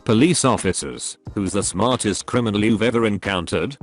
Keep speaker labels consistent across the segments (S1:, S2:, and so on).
S1: Police officers, who's the smartest criminal you've ever encountered?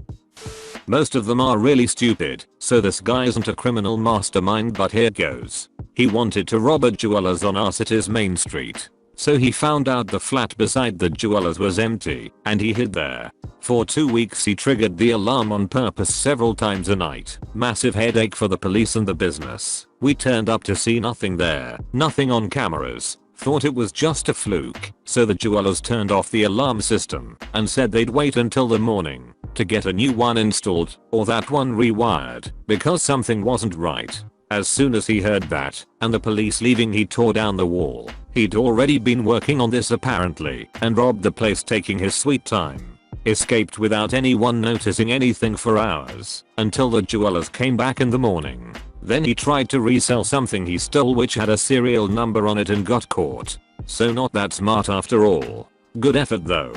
S1: Most of them are really stupid, so this guy isn't a criminal mastermind, but here goes. He wanted to rob a jeweler's on our city's main street. So he found out the flat beside the jeweler's was empty, and he hid there. For 2 weeks he triggered the alarm on purpose several times a night. Massive headache for the police and the business. We turned up to see nothing there, nothing on cameras. Thought it was just a fluke, so the jewelers turned off the alarm system and said they'd wait until the morning to get a new one installed or that one rewired because something wasn't right. As soon as he heard that and the police leaving, he tore down the wall. He'd already been working on this apparently and robbed the place, taking his sweet time. Escaped without anyone noticing anything for hours until the jewelers came back in the morning. Then he tried to resell something he stole which had a serial number on it and got caught. So not that smart after all. Good effort though.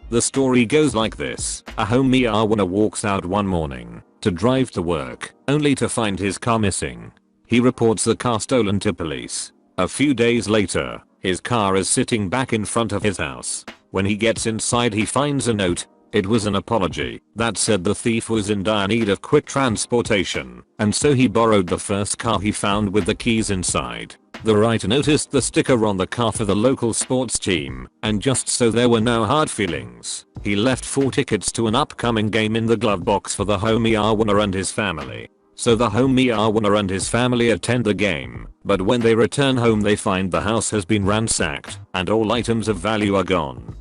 S1: The story goes like this. A homeowner walks out one morning to drive to work, only to find his car missing. He reports the car stolen to police. A few days later, his car is sitting back in front of his house. When he gets inside, he finds a note. It was an apology that said the thief was in dire need of quick transportation, and so he borrowed the first car he found with the keys inside. The writer noticed the sticker on the car for the local sports team, and just so there were no hard feelings, he left 4 tickets to an upcoming game in the glove box for the homeowner and his family. So the homeowner and his family attend the game, but when they return home they find the house has been ransacked and all items of value are gone.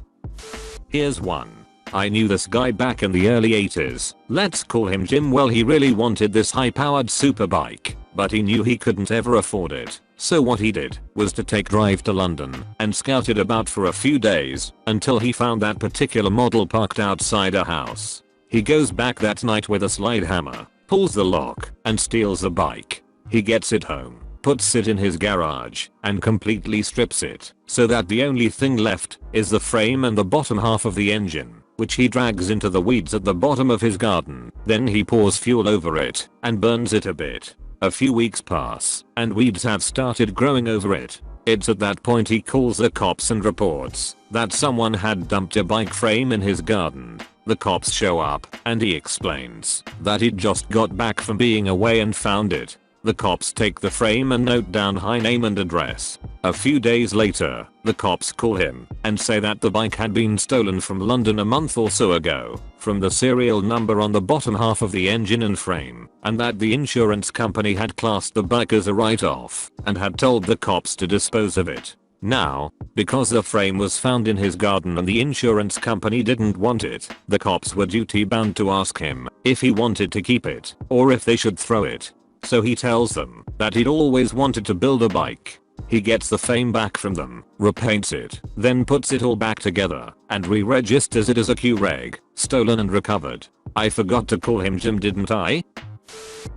S1: Here's one. I knew this guy back in the early 80s. Let's call him Jim. Well, he really wanted this high-powered super bike, but he knew he couldn't ever afford it. So what he did was to take drive to London and scout it about for a few days until he found that particular model parked outside a house. He goes back that night with a slide hammer, pulls the lock, and steals the bike. He gets it home, puts it in his garage, and completely strips it so that the only thing left is the frame and the bottom half of the engine, which he drags into the weeds at the bottom of his garden. Then he pours fuel over it and burns it a bit. A few weeks pass and weeds have started growing over it. It's at that point he calls the cops and reports that someone had dumped a bike frame in his garden. The cops show up and he explains that he'd just got back from being away and found it. The cops take the frame and note down high name and address. A few days later, the cops call him and say that the bike had been stolen from London a month or so ago, from the serial number on the bottom half of the engine and frame, and that the insurance company had classed the bike as a write-off and had told the cops to dispose of it. Now, because the frame was found in his garden and the insurance company didn't want it, the cops were duty bound to ask him if he wanted to keep it or if they should throw it. So he tells them that he'd always wanted to build a bike. He gets the frame back from them, repaints it, then puts it all back together and re-registers it as a Q-Reg, stolen and recovered. I forgot to call him Jim, didn't I?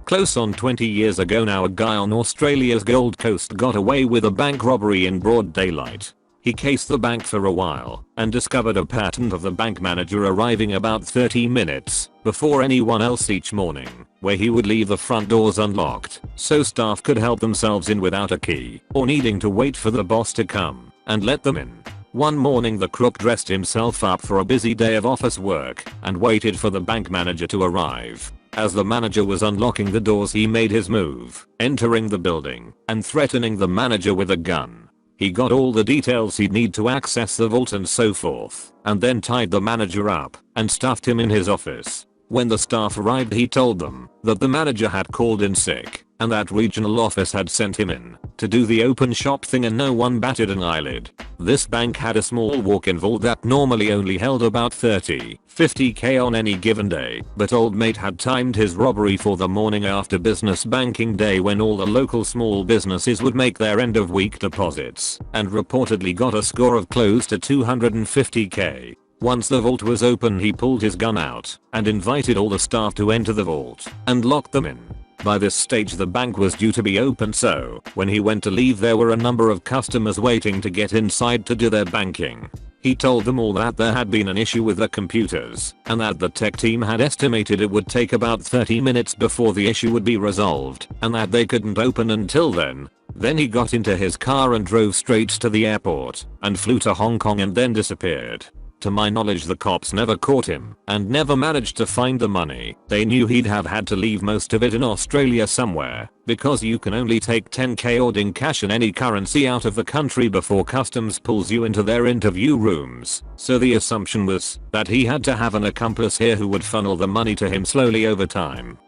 S1: Close on 20 years ago now, a guy on Australia's Gold Coast got away with a bank robbery in broad daylight. He cased the bank for a while and discovered a pattern of the bank manager arriving about 30 minutes before anyone else each morning, where he would leave the front doors unlocked so staff could help themselves in without a key or needing to wait for the boss to come and let them in. One morning the crook dressed himself up for a busy day of office work and waited for the bank manager to arrive. As the manager was unlocking the doors, he made his move, entering the building and threatening the manager with a gun. He got all the details he'd need to access the vault and so forth, and then tied the manager up and stuffed him in his office. When the staff arrived, he told them that the manager had called in sick and that regional office had sent him in to do the open shop thing, and no one batted an eyelid. This bank had a small walk-in vault that normally only held about 50k on any given day, but old mate had timed his robbery for the morning after business banking day when all the local small businesses would make their end of week deposits, and reportedly got a score of close to 250k. Once the vault was open, he pulled his gun out and invited all the staff to enter the vault and locked them in. By this stage the bank was due to be open, so when he went to leave there were a number of customers waiting to get inside to do their banking. He told them all that there had been an issue with the computers and that the tech team had estimated it would take about 30 minutes before the issue would be resolved and that they couldn't open until then. Then he got into his car and drove straight to the airport and flew to Hong Kong and then disappeared. To my knowledge, the cops never caught him and never managed to find the money. They knew he'd have had to leave most of it in Australia somewhere because you can only take 10k odd in cash in any currency out of the country before customs pulls you into their interview rooms. So the assumption was that he had to have an accomplice here who would funnel the money to him slowly over time.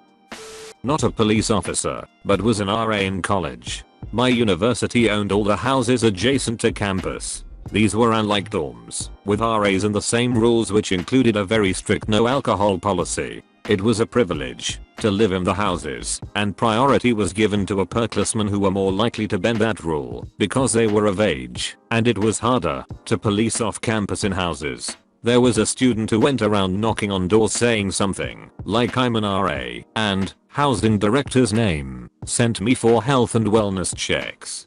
S1: Not a police officer, but was an RA in college. My university owned all the houses adjacent to campus. These were unlike dorms, with RAs and the same rules, which included a very strict no alcohol policy. It was a privilege to live in the houses, and priority was given to upperclassmen who were more likely to bend that rule because they were of age, and it was harder to police off campus in houses. There was a student who went around knocking on doors saying something like, "I'm an RA, and housing director's name sent me for health and wellness checks."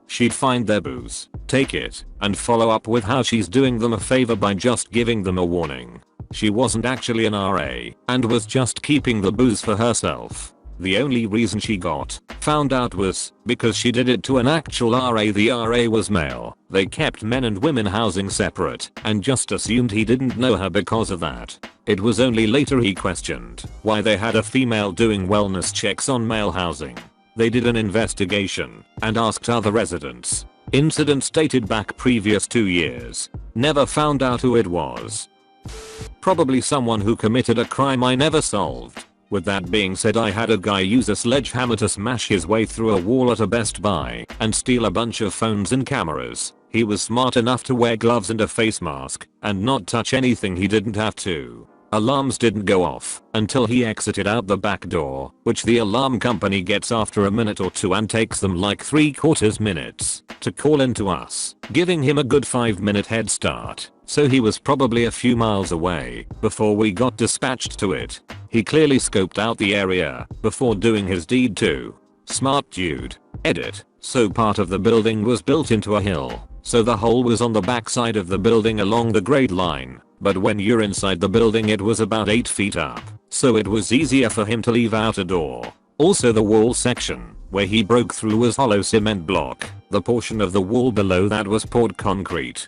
S1: She'd find their booze, take it, and follow up with how she's doing them a favor by just giving them a warning. She wasn't actually an RA and was just keeping the booze for herself. The only reason she got found out was because she did it to an actual RA. The RA was male. They kept men and women housing separate and just assumed he didn't know her because of that. It was only later he questioned why they had a female doing wellness checks on male housing. They did an investigation and asked other residents. Incidents dated back previous 2 years. Never found out who it was. Probably someone who committed a crime I never solved. With that being said, I had a guy use a sledgehammer to smash his way through a wall at a Best Buy and steal a bunch of phones and cameras. He was smart enough to wear gloves and a face mask and not touch anything he didn't have to. Alarms didn't go off until he exited out the back door, which the alarm company gets after a minute or two and takes them like 3/4 minutes to call into us, giving him a good 5-minute head start. So he was probably a few miles away before we got dispatched to it. He clearly scoped out the area before doing his deed too. Smart dude. Edit. So part of the building was built into a hill, so the hole was on the backside of the building along the grade line. But when you're inside the building it was about 8 feet up, so it was easier for him to leave out a door. Also, the wall section where he broke through was hollow cement block. The portion of the wall below that was poured concrete.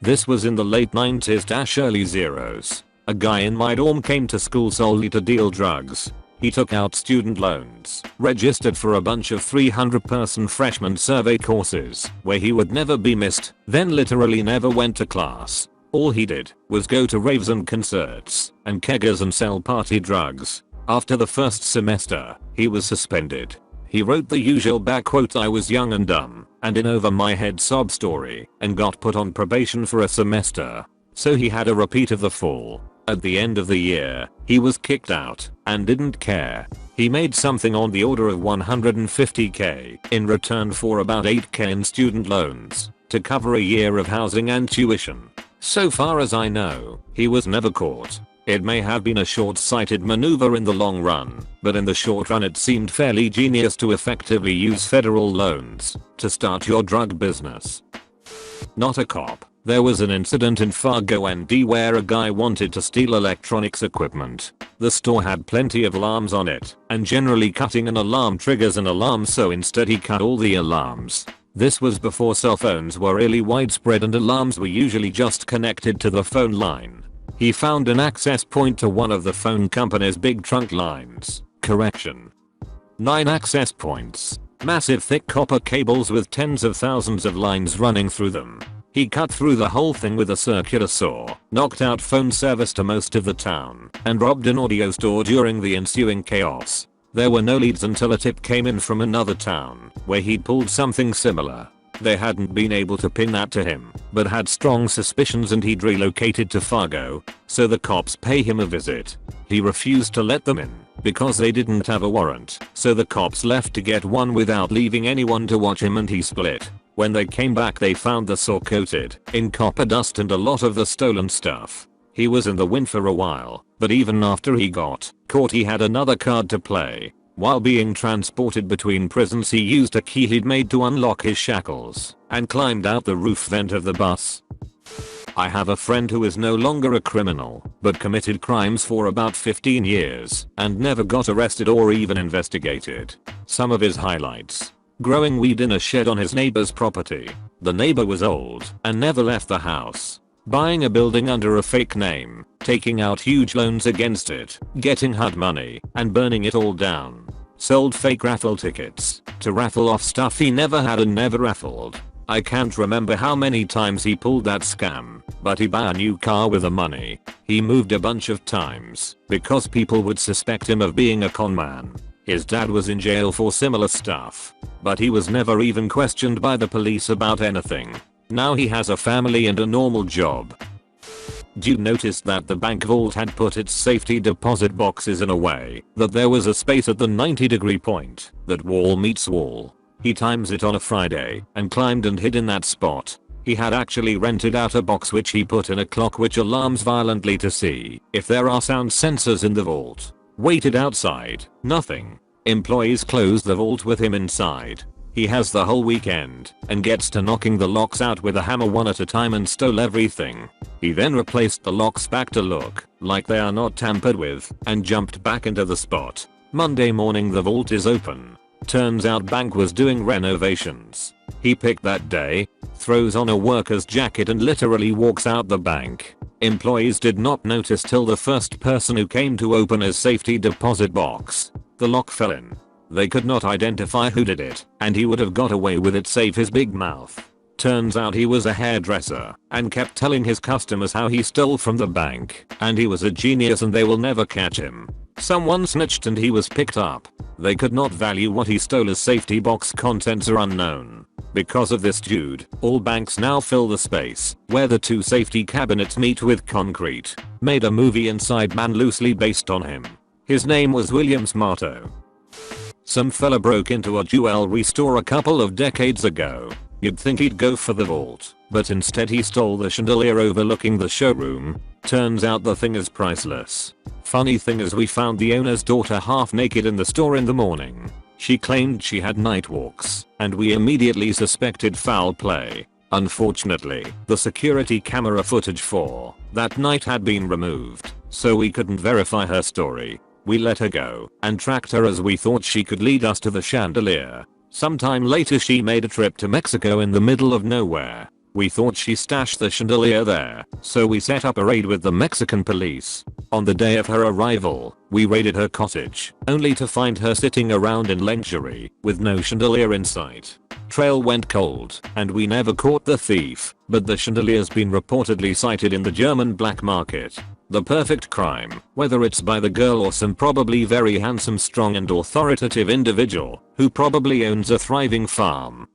S1: This was in the late 90s-early zeros. A guy in my dorm came to school solely to deal drugs. He took out student loans, registered for a bunch of 300-person freshman survey courses where he would never be missed, then literally never went to class. All he did was go to raves and concerts and keggers and sell party drugs. After the first semester, he was suspended. He wrote the usual quote, "I was young and dumb and in over my head" sob story and got put on probation for a semester. So he had a repeat of the fall. At the end of the year, he was kicked out and didn't care. He made something on the order of 150k in return for about 8k in student loans to cover a year of housing and tuition. So far as I know, he was never caught. It may have been a short-sighted maneuver in the long run, but in the short run it seemed fairly genius to effectively use federal loans to start your drug business. Not a cop. There was an incident in Fargo, ND, where a guy wanted to steal electronics equipment. The store had plenty of alarms on it, and generally cutting an alarm triggers an alarm, so instead he cut all the alarms. This was before cell phones were really widespread and alarms were usually just connected to the phone line. He found an access point to one of the phone company's big trunk lines. 9 access points. Massive thick copper cables with tens of thousands of lines running through them. He cut through the whole thing with a circular saw, knocked out phone service to most of the town, and robbed an audio store during the ensuing chaos. There were no leads until a tip came in from another town where he'd pulled something similar. They hadn't been able to pin that to him, but had strong suspicions and he'd relocated to Fargo, so the cops pay him a visit. He refused to let them in because they didn't have a warrant, so the cops left to get one without leaving anyone to watch him, and he split. When they came back they found the saw coated in copper dust and a lot of the stolen stuff. He was in the wind for a while, but even after he got caught he had another card to play. While being transported between prisons he used a key he'd made to unlock his shackles and climbed out the roof vent of the bus. I have a friend who is no longer a criminal, but committed crimes for about 15 years and never got arrested or even investigated. Some of his highlights: growing weed in a shed on his neighbor's property. The neighbor was old and never left the house. Buying a building under a fake name, taking out huge loans against it, getting HUD money, and burning it all down. Sold fake raffle tickets to raffle off stuff he never had and never raffled. I can't remember how many times he pulled that scam, but he bought a new car with the money. He moved a bunch of times because people would suspect him of being a con man. His dad was in jail for similar stuff, but he was never even questioned by the police about anything. Now he has a family and a normal job. Did you notice that the bank vault had put its safety deposit boxes in a way that there was a space at the 90-degree point, that wall meets wall? He times it on a Friday and climbed and hid in that spot. He had actually rented out a box which he put in a clock which alarms violently to see if there are sound sensors in the vault. Waited outside, nothing. Employees closed the vault with him inside. He has the whole weekend and gets to knocking the locks out with a hammer one at a time and stole everything. He then replaced the locks back to look like they are not tampered with and jumped back into the spot. Monday morning the vault is open. Turns out bank was doing renovations. He picked that day, throws on a worker's jacket and literally walks out the bank. Employees did not notice till the first person who came to open his safety deposit box. The lock fell in. They could not identify who did it, and he would have got away with it save his big mouth. Turns out he was a hairdresser and kept telling his customers how he stole from the bank, and he was a genius and they will never catch him. Someone snitched and he was picked up. They could not value what he stole as safety box contents are unknown. Because of this dude, all banks now fill the space where the two safety cabinets meet with concrete. Made a movie Inside Man loosely based on him. His name was William Smarto. Some fella broke into a jewelry store a couple of decades ago. You'd think he'd go for the vault, but instead he stole the chandelier overlooking the showroom. Turns out the thing is priceless. Funny thing is we found the owner's daughter half naked in the store in the morning. She claimed she had night walks, and we immediately suspected foul play. Unfortunately, the security camera footage for that night had been removed, so we couldn't verify her story. We let her go and tracked her as we thought she could lead us to the chandelier. Sometime later she made a trip to Mexico in the middle of nowhere. We thought she stashed the chandelier there, so we set up a raid with the Mexican police. On the day of her arrival, we raided her cottage, only to find her sitting around in lingerie, with no chandelier in sight. Trail went cold, and we never caught the thief, but the chandelier's been reportedly sighted in the German black market. The perfect crime, whether it's by the girl or some probably very handsome, strong and authoritative individual, who probably owns a thriving farm.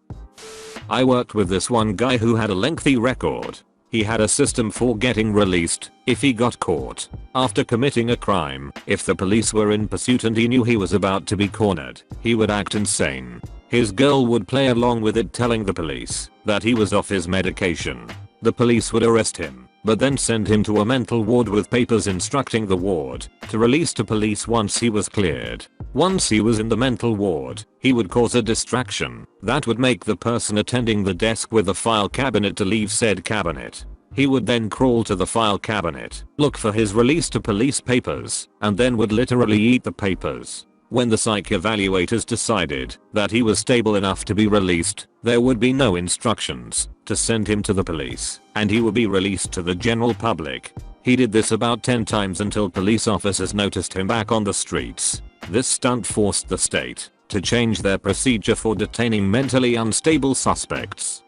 S1: I worked with this one guy who had a lengthy record. He had a system for getting released if he got caught after committing a crime. If the police were in pursuit and he knew he was about to be cornered, he would act insane. His girl would play along with it, telling the police that he was off his medication. The police would arrest him, but then send him to a mental ward with papers instructing the ward to release to police once he was cleared. Once he was in the mental ward, he would cause a distraction that would make the person attending the desk with the file cabinet to leave said cabinet. He would then crawl to the file cabinet, look for his release to police papers, and then would literally eat the papers. When the psych evaluators decided that he was stable enough to be released, there would be no instructions to send him to the police, and he would be released to the general public. He did this about 10 times until police officers noticed him back on the streets. This stunt forced the state to change their procedure for detaining mentally unstable suspects.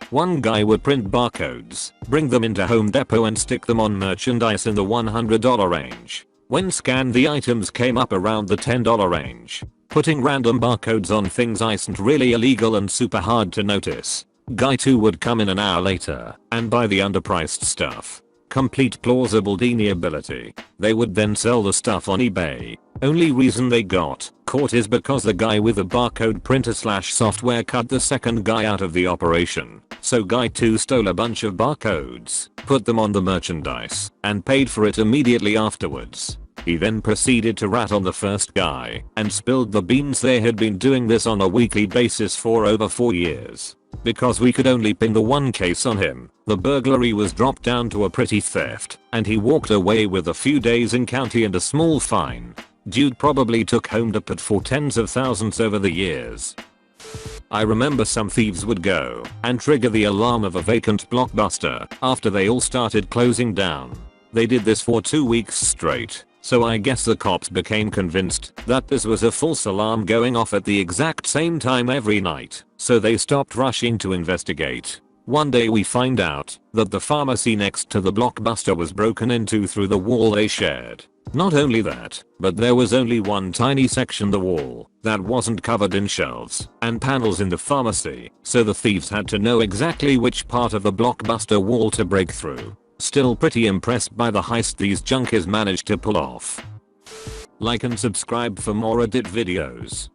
S1: One guy would print barcodes, bring them into Home Depot and stick them on merchandise in the $100 range. When scanned, the items came up around the $10 range. Putting random barcodes on things isn't really illegal and super hard to notice. Guy 2 would come in an hour later and buy the underpriced stuff. Complete plausible deniability. They would then sell the stuff on eBay. Only reason they got caught is because the guy with the barcode printer / software cut the second guy out of the operation. So guy 2 stole a bunch of barcodes, put them on the merchandise, and paid for it immediately afterwards. He then proceeded to rat on the first guy and spilled the beans. They had been doing this on a weekly basis for over 4 years. Because we could only pin the one case on him, The burglary was dropped down to a petty theft, and he walked away with a few days in county and a small fine. Dude probably took home to put for tens of thousands over the years. I remember some thieves would go and trigger the alarm of a vacant Blockbuster after they all started closing down. They did this for 2 weeks straight, so I guess the cops became convinced that this was a false alarm going off at the exact same time every night, so they stopped rushing to investigate. One day we find out that the pharmacy next to the Blockbuster was broken into through the wall they shared. Not only that, but there was only one tiny section the wall that wasn't covered in shelves and panels in the pharmacy, so the thieves had to know exactly which part of the Blockbuster wall to break through. Still pretty impressed by the heist these junkies managed to pull off. Like and subscribe for more Reddit videos.